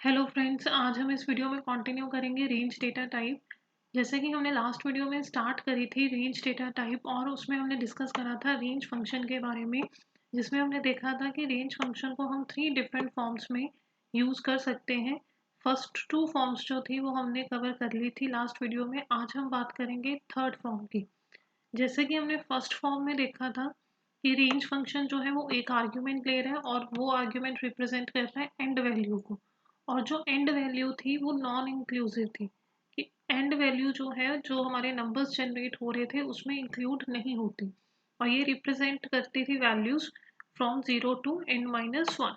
Hello friends, आज हम इस वीडियो में कंटिन्यू करेंगे रेंज डेटा टाइप। जैसे कि हमने लास्ट वीडियो में स्टार्ट करी थी रेंज डेटा टाइप, और उसमें हमने डिस्कस करा था रेंज फंक्शन के बारे में, जिसमें हमने देखा था कि रेंज फंक्शन को हम 3 डिफरेंट फॉर्म्स में यूज़ कर सकते हैं। फर्स्ट 2 फॉर्म्स जो थी वो हमने कवर कर ली थी लास्ट वीडियो में। आज हम बात करेंगे थर्ड फॉर्म की। जैसे कि हमने फर्स्ट फॉर्म में देखा था कि रेंज फंक्शन जो है वो एक आर्ग्यूमेंट ले रहा है और वो आर्ग्यूमेंट रिप्रेजेंट कर रहा है एंड वैल्यू को, और जो एंड वैल्यू थी वो नॉन इंक्लूसिव थी कि एंड वैल्यू जो है जो हमारे नंबर्स जनरेट हो रहे थे उसमें इंक्लूड नहीं होती, और ये रिप्रेजेंट करती थी वैल्यूज फ्रॉम 0 टू n-1।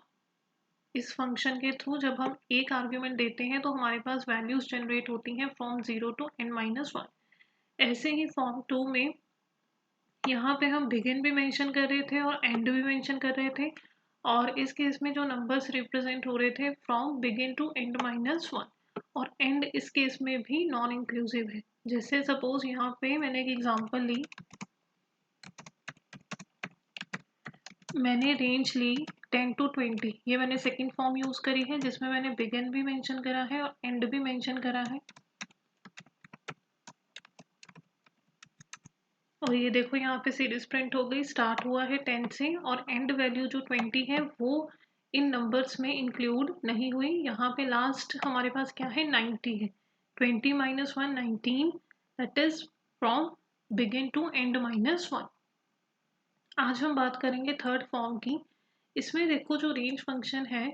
इस फंक्शन के थ्रू जब हम एक आर्ग्यूमेंट देते हैं तो हमारे पास वैल्यूज जनरेट होती हैं फ्रॉम 0 टू n-1। ऐसे ही फॉर्म 2 में यहाँ पे हम बिगिन भी मेंशन कर रहे थे और एंड भी मेंशन कर रहे थे, और इस केस में जो नंबर्स रिप्रेजेंट हो रहे थे फ्रॉम बिगिन टू n-1, और एंड इस केस में भी नॉन इंक्लूसिव है। जैसे सपोज यहाँ पे मैंने एक एग्जांपल ली, मैंने रेंज ली 10 टू 20। ये मैंने सेकंड फॉर्म यूज करी है जिसमें मैंने बिगिन भी मेंशन करा है और एंड भी मेंशन करा है। और ये देखो यहाँ पे सीरीज प्रिंट हो गई, स्टार्ट हुआ है 10 से और एंड वैल्यू जो 20 है वो इन नंबर्स में इंक्लूड नहीं हुई। यहाँ पे लास्ट हमारे पास क्या है, 90 है। 20 minus 1 19, that is from begin to end. आज हम बात करेंगे थर्ड फॉर्म की। इसमें देखो जो रेंज फंक्शन है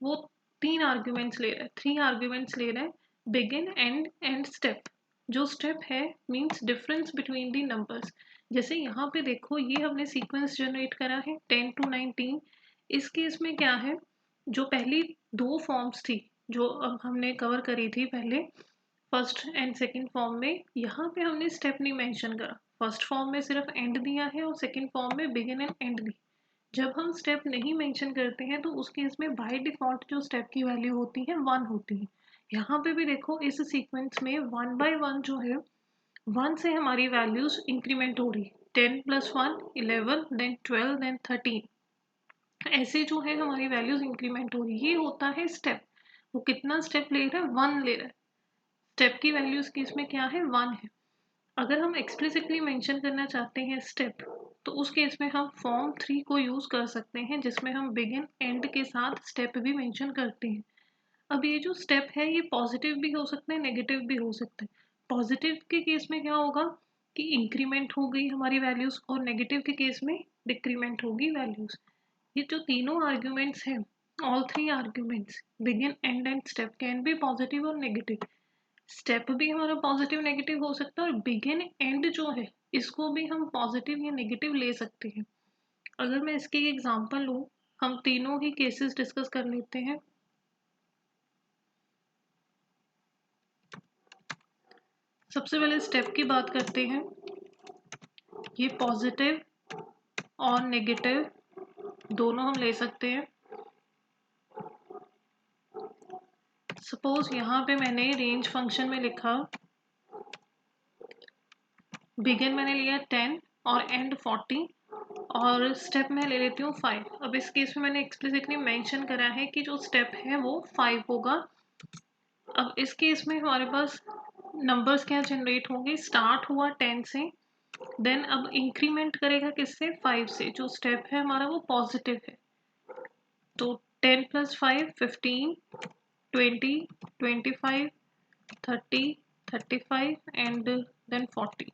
वो 3 आर्ग्यूमेंट्स ले रहा है, 3 आर्ग्यूमेंट्स ले रहा है, बिगिन एंड स्टेप। जो स्टेप है means difference between the numbers. जैसे यहाँ पे देखो ये हमने सीक्वेंस जनरेट करा है 10 टू 19। इस केस में क्या है, जो पहली 2 फॉर्म्स थी जो अब हमने कवर करी थी पहले फर्स्ट एंड सेकंड फॉर्म में, यहाँ पे हमने स्टेप नहीं मेंशन करा। फर्स्ट फॉर्म में सिर्फ एंड दिया है और सेकंड फॉर्म में बिगिन एंड एंड दी। जब हम स्टेप नहीं मेंशन करते हैं तो उस केस में बाय डिफॉल्ट जो स्टेप की वैल्यू होती है 1 होती है। यहाँ पे भी देखो इस सीक्वेंस में 1 बाय 1 जो है 1 से हमारी वैल्यूज इंक्रीमेंट हो रही है। 10 प्लस 1 11, देन 12, देन 13, ऐसे जो है हमारी वैल्यूज इंक्रीमेंट हो रही है। ये होता है स्टेप। वो कितना स्टेप ले रहा है, 1 ले रहा है। स्टेप की वैल्यू इस केस में क्या है, 1 है। अगर हम एक्सप्लिसिटली मेंशन करना चाहते हैं स्टेप, तो उस केस में हम फॉर्म 3 को यूज कर सकते हैं जिसमें हम बिगिन एंड के साथ स्टेप भी मेंशन करते हैं। अब ये जो स्टेप है ये पॉजिटिव भी हो सकता है, नेगेटिव भी हो सकता है। पॉजिटिव के केस में क्या होगा कि इंक्रीमेंट हो गई हमारी वैल्यूज, और नेगेटिव के केस में डिक्रीमेंट होगी वैल्यूज। ये जो तीनों आर्ग्यूमेंट्स हैं, all 3 arguments begin and step can be positive और नेगेटिव। स्टेप भी हमारा पॉजिटिव नेगेटिव हो सकता है, और बिगिन एंड जो है इसको भी हम पॉजिटिव या नेगेटिव ले सकते हैं। अगर मैं इसकी एग्जांपल लूँ, हम तीनों ही केसेस डिस्कस कर लेते हैं। सबसे पहले स्टेप की बात करते हैं। ये पॉजिटिव और नेगेटिव दोनों हम ले सकते हैं। सपोज यहाँ पे मैंने रेंज फंक्शन में लिखा बिगिन मैंने लिया 10 और एंड 40, और स्टेप मैं ले लेती हूँ 5। अब इस केस में मैंने एक्सप्लिसिटली मेंशन करा है कि जो स्टेप है वो 5 होगा। अब इस केस में हमारे पास नंबर्स क्या जनरेट होंगे, स्टार्ट हुआ 10 से, देन अब इंक्रीमेंट करेगा किससे, 5 से। जो स्टेप है हमारा वो पॉजिटिव है, तो 10 प्लस 5 15, 20, 25, 30, 35 एंड देन 40।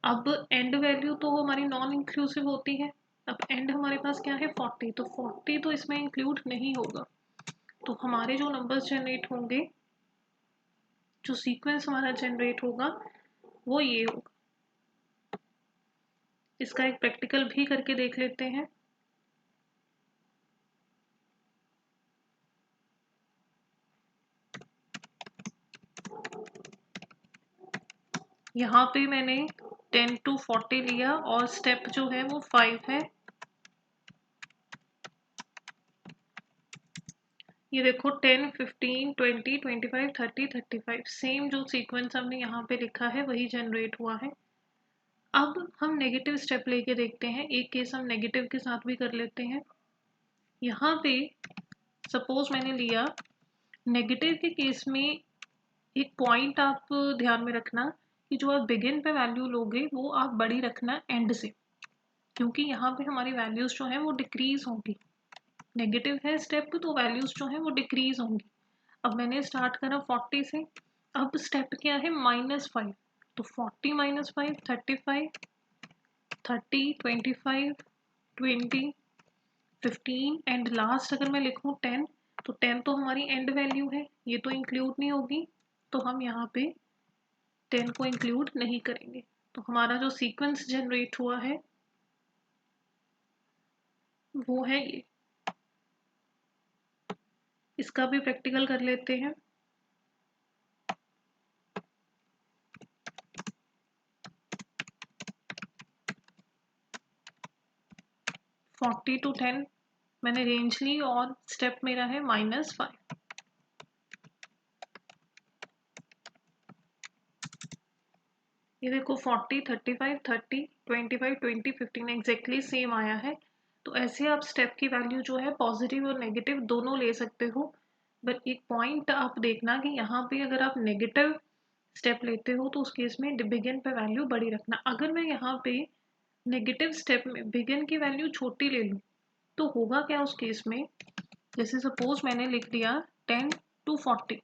अब एंड वैल्यू तो हमारी नॉन इंक्लूसिव होती है। अब एंड हमारे पास क्या है, 40, तो 40 तो इसमें इंक्लूड नहीं होगा। तो हमारे जो नंबर्स जनरेट होंगे, जो सीक्वेंस हमारा जनरेट होगा वो ये होगा। इसका एक प्रैक्टिकल भी करके देख लेते हैं। यहाँ पे मैंने 10 टू 40 लिया और स्टेप जो है वो 5 है। ये देखो 10, 15, 20, 25, 30, 35, सेम जो सीक्वेंस हमने यहाँ पे लिखा है वही जनरेट हुआ है। अब हम नेगेटिव स्टेप लेके देखते हैं। एक केस हम नेगेटिव के साथ भी कर लेते हैं। यहाँ पे सपोज मैंने लिया नेगेटिव के केस में एक पॉइंट आप ध्यान में रखना कि जो आप बिगिन पे वैल्यू लोगे वो आप बड़ी रखना एंड से, क्योंकि यहाँ पे हमारी वैल्यूज जो है वो डिक्रीज होंगी। नेगेटिव है स्टेप तो वैल्यूज जो है वो डिक्रीज होंगी। अब मैंने स्टार्ट करा 40 से, अब स्टेप क्या है -5, तो 40 - 5 35, 30 25 20 15 एंड लास्ट अगर मैं लिखूँ 10, तो 10 तो हमारी एंड वैल्यू है, ये तो इंक्लूड नहीं होगी, तो हम यहाँ पे 10 को इंक्लूड नहीं करेंगे। तो हमारा जो सीक्वेंस जनरेट हुआ है वो है ये। इसका भी प्रैक्टिकल कर लेते हैं। फोर्टी टू 10 मैंने रेंज ली और स्टेप मेरा है -5। ये देखो 40 35 30 25 20 15 एग्जैक्टली सेम आया है। तो ऐसे आप स्टेप की वैल्यू जो है पॉजिटिव और नेगेटिव दोनों ले सकते हो। बट एक पॉइंट आप देखना कि यहाँ पे अगर आप नेगेटिव स्टेप लेते हो तो उस केस में बिगिन पे वैल्यू बड़ी रखना। अगर मैं यहाँ पे नेगेटिव स्टेप में बिगिन की वैल्यू छोटी ले लूँ तो होगा क्या उस केस में, जैसे सपोज मैंने लिख दिया 10 to 40,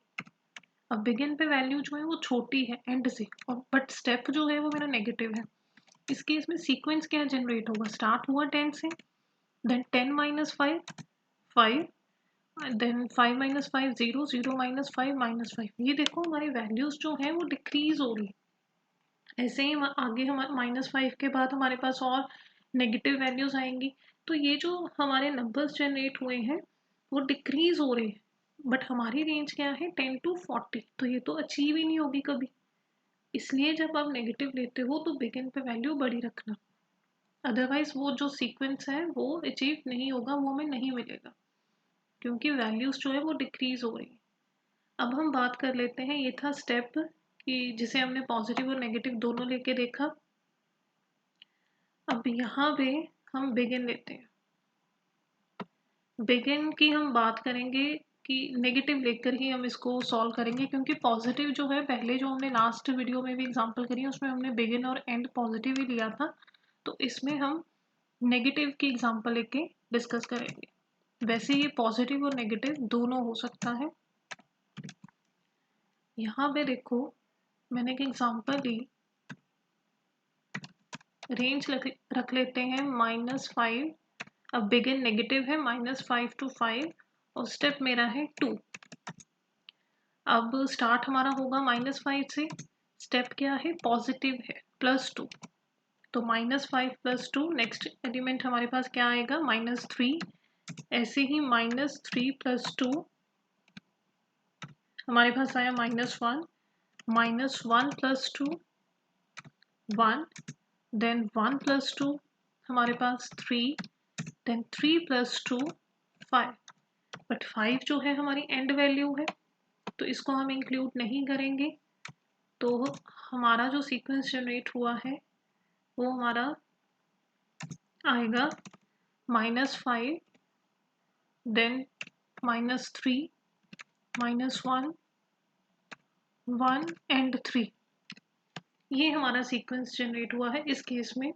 अब बिगिन पे वैल्यू जो है वो छोटी है एंड से, और बट स्टेप जो है वो मेरा नेगेटिव है। इस केस में सीक्वेंस क्या जनरेट होगा, स्टार्ट हुआ 10 से, देन 10 - 5 5, देन 5 - 5 0 0 - 5 -5। ये देखो हमारी वैल्यूज जो है वो डिक्रीज हो रही। ऐसे ही आगे हम -5 के बाद हमारे पास और नेगेटिव वैल्यूज आएंगी। तो ये जो हमारे नंबर्स जनरेट हुए हैं वो डिक्रीज हो रहे हैं, बट हमारी रेंज क्या है 10 to 40, तो ये तो अचीव ही नहीं होगी कभी। इसलिए जब आप नेगेटिव लेते हो तो बिगिन पे वैल्यू बड़ी रखना, अदरवाइज वो जो सीक्वेंस है वो अचीव नहीं होगा, वो हमें नहीं मिलेगा, क्योंकि वैल्यूज जो है वो डिक्रीज हो रही है। अब हम बात कर लेते हैं, ये था स्टेप कि जिसे हमने पॉजिटिव और नेगेटिव दोनों लेके देखा। अब यहाँ पे हम बिगिन लेते हैं। बिगिन की हम बात करेंगे कि नेगेटिव लेकर ही हम इसको सॉल्व करेंगे, क्योंकि पॉजिटिव जो है पहले जो हमने लास्ट वीडियो में भी एग्जांपल करी है उसमें हमने बिगिन और एंड पॉजिटिव ही लिया था। तो इसमें हम नेगेटिव की एग्जांपल लेके डिस्कस करेंगे। वैसे ये पॉजिटिव और नेगेटिव दोनों हो सकता है। यहाँ पे देखो मैंने एक एग्जांपल ली, रेंज रख लेते हैं -5। अब बिगिन नेगेटिव है -5 to 5 और स्टेप मेरा है 2। अब स्टार्ट हमारा होगा -5 से, स्टेप क्या है पॉजिटिव है +2, तो -5 + 2, नेक्स्ट एलिमेंट हमारे पास क्या आएगा -3। ऐसे ही -3 + 2 हमारे पास आया -1, -1 + 2 1, देन 1 + 2 हमारे पास 3, देन 3 + 2 5। बट 5 जो है हमारी एंड वैल्यू है तो इसको हम इंक्लूड नहीं करेंगे। तो हमारा जो सीक्वेंस जनरेट हुआ है वो हमारा आएगा -5, देन -3, -1, 1 एंड 3। ये हमारा सीक्वेंस जनरेट हुआ है इस केस में।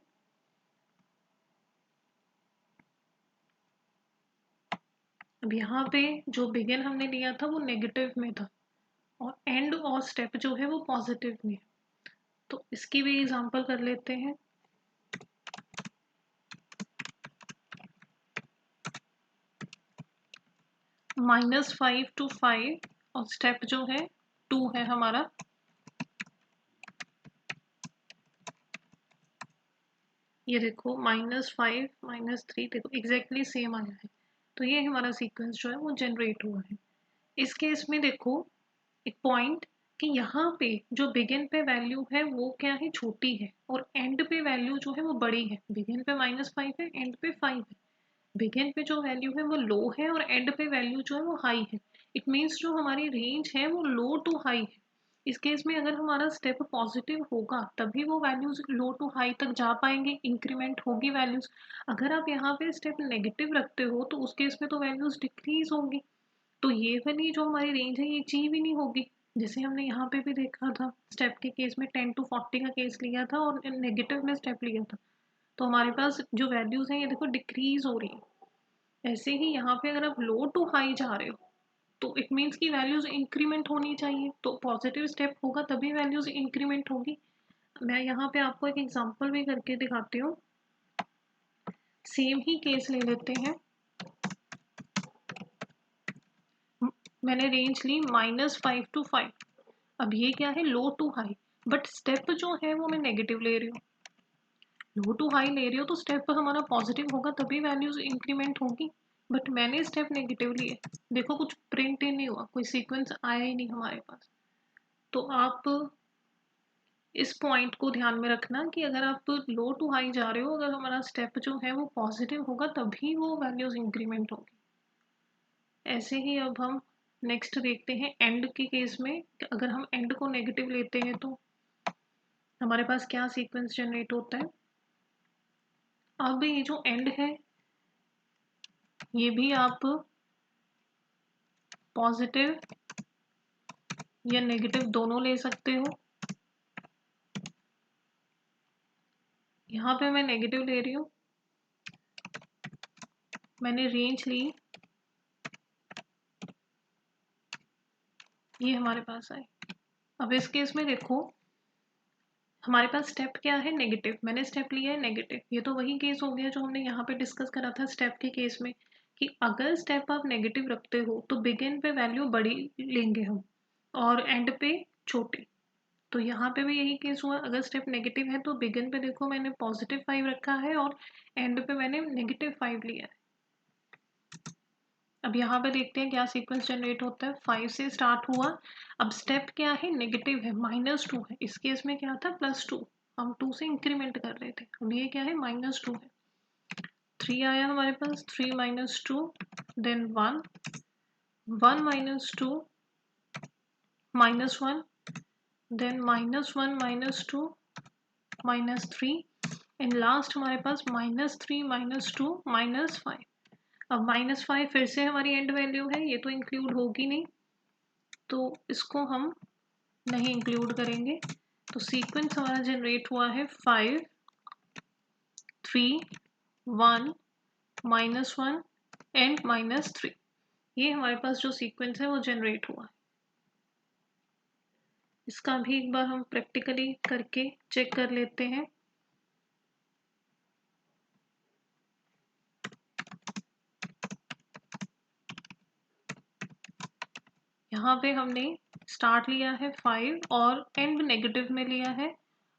अब यहाँ पे जो बिगिन हमने लिया था वो नेगेटिव में था और एंड और स्टेप जो है वो पॉजिटिव में है। तो इसकी भी एग्जांपल कर लेते हैं। -5 to 5 और स्टेप जो है 2 है हमारा। ये देखो -5 -3 देखो एग्जैक्टली सेम आया है। तो ये हमारा सीक्वेंस जो है वो जनरेट हुआ है। इस केस में देखो एक पॉइंट कि यहाँ पे जो बिगिन पे वैल्यू है वो क्या है छोटी है और एंड पे वैल्यू जो है वो बड़ी है। बिगिन पे -5 है, एंड पे 5 है। बिगिन पे जो वैल्यू है वो लो है और एंड पे वैल्यू जो है वो हाई है। इट मीन्स जो हमारी रेंज है वो लो टू हाई है। इस केस में अगर हमारा स्टेप पॉजिटिव होगा तभी वो वैल्यूज लो टू हाई तक जा पाएंगे, इंक्रीमेंट होगी वैल्यूज। अगर आप यहाँ पे स्टेप नेगेटिव रखते हो तो उस केस में तो वैल्यूज डिक्रीज होंगी। तो ये वाली जो हमारी रेंज है ये अचीव ही नहीं होगी, जैसे हमने यहाँ पे भी देखा था स्टेप के केस में 10 to 40 का केस लिया था और नेगेटिव में स्टेप लिया था, तो हमारे पास जो वैल्यूज़ हैं ये देखो डिक्रीज हो रही है। ऐसे ही यहाँ पे अगर आप लो टू हाई जा रहे हो तो इट मीन्स की वैल्यूज़ इंक्रीमेंट होनी चाहिए, तो पॉजिटिव स्टेप होगा तभी वैल्यूज़ इंक्रीमेंट होगी। मैं यहाँ पे आपको एक एग्जांपल भी करके दिखाती हूँ। सेम ही केस ले लेते हैं, मैंने रेंज ली -5 to 5। अब ये क्या है, लो टू हाई, बट स्टेप जो है वो मैं नेगेटिव ले रही हूँ। लो टू हाई ले रही हो तो स्टेप हमारा पॉजिटिव होगा तभी वैल्यूज इंक्रीमेंट होगी, बट मैंने स्टेप नेगेटिव लिए, देखो कुछ प्रिंट ही नहीं हुआ, कोई सीक्वेंस आया ही नहीं हमारे पास। तो आप इस पॉइंट को ध्यान में रखना कि अगर आप लो टू हाई जा रहे हो, अगर हमारा स्टेप जो है वो पॉजिटिव होगा तभी वो वैल्यूज इंक्रीमेंट होगी। ऐसे ही अब हम नेक्स्ट देखते हैं एंड के केस में, अगर हम एंड को नेगेटिव लेते हैं तो हमारे पास क्या सीक्वेंस जनरेट होता है। अब ये जो एंड है ये भी आप पॉजिटिव या नेगेटिव दोनों ले सकते हो। यहाँ पे मैं नेगेटिव ले रही हूँ, मैंने रेंज ली, ये हमारे पास आए। अब इस केस में देखो हमारे पास स्टेप क्या है, नेगेटिव, मैंने स्टेप लिया है नेगेटिव। ये तो वही केस हो गया जो हमने यहाँ पे डिस्कस करा था स्टेप के केस में, कि अगर स्टेप आप नेगेटिव रखते हो तो बिगिन पे वैल्यू बड़ी लेंगे हम और एंड पे छोटी। तो यहाँ पे भी यही केस हुआ, अगर स्टेप नेगेटिव है तो बिगिन पे देखो मैंने +5 रखा है और एंड पे मैंने -5 लिया है। अब यहाँ पे देखते हैं क्या सीक्वेंस जनरेट होता है। 5 से स्टार्ट हुआ, अब स्टेप क्या है, नेगेटिव है, -2 है। इस केस में क्या था, +2, हम 2 से इंक्रीमेंट कर रहे थे, अब ये क्या है, -2 है। 3 आया हमारे पास, 3 - 2, देन 1, 1 - 2, -1, देन -1 - 2, -3, एंड लास्ट हमारे पास -3 - 2, -5। अब -5 फिर से हमारी एंड वैल्यू है, ये तो इंक्लूड होगी नहीं, तो इसको हम नहीं इंक्लूड करेंगे। तो सीक्वेंस हमारा जनरेट हुआ है 5, 3, 1, -1 एंड -3। ये हमारे पास जो सीक्वेंस है वो जनरेट हुआ है। इसका भी एक बार हम प्रैक्टिकली करके चेक कर लेते हैं। यहाँ पे हमने स्टार्ट लिया है 5 और एंड नेगेटिव में लिया है,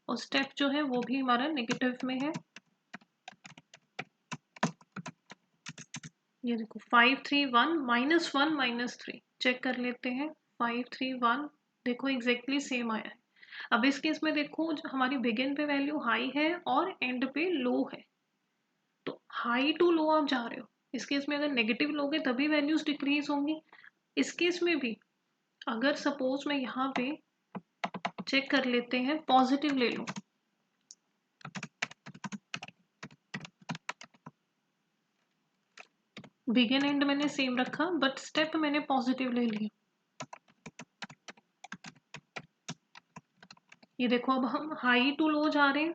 और स्टेप जो है वो भी हमारा नेगेटिव में है। ये देखो 5, 3, 1, -1 -3 चेक कर लेते हैं। 5, 3, 1 देखो एग्जैक्टली सेम आया है। अब इस केस में देखो हमारी बिगिन पे वैल्यू हाई है और एंड पे लो है, तो हाई टू लो आप जा रहे हो। इस केस में अगर नेगेटिव लोगे तभी वैल्यूज डिक्रीज होंगी। इस केस में भी अगर सपोज मैं यहाँ पे चेक कर लेते हैं, पॉजिटिव ले लो, बिगिन एंड मैंने सेम रखा बट स्टेप मैंने पॉजिटिव ले लिया। ये देखो अब हम हाई टू लो जा रहे हैं,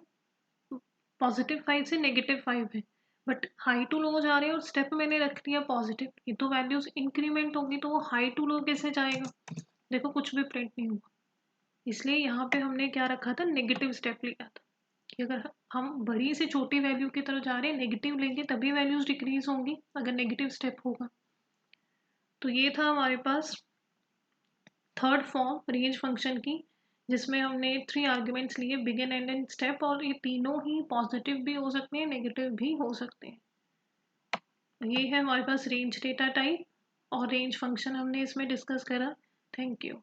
+5 से -5 है, बट हाई टू लो जा रहे हैं और स्टेप मैंने रख दिया पॉजिटिव, ये तो वैल्यूज इंक्रीमेंट होगी, तो वो हाई टू लो कैसे जाएगा, देखो कुछ भी प्रिंट नहीं हुआ। इसलिए यहाँ पे हमने क्या रखा था, नेगेटिव स्टेप लिया था कि अगर हम बड़ी से छोटी वैल्यू की तरफ जा रहे हैं नेगेटिव लेंगे तभी वैल्यूज डिक्रीज होंगी अगर नेगेटिव स्टेप होगा। तो ये था हमारे पास थर्ड फॉर्म रेंज फंक्शन की, जिसमें हमने 3 आर्ग्यूमेंट्स लिए, बिगिन एंड स्टेप, और ये तीनों ही पॉजिटिव भी हो सकते हैं नेगेटिव भी हो सकते हैं। ये है हमारे पास रेंज डेटा टाइप और रेंज फंक्शन हमने इसमें डिस्कस करा। Thank you.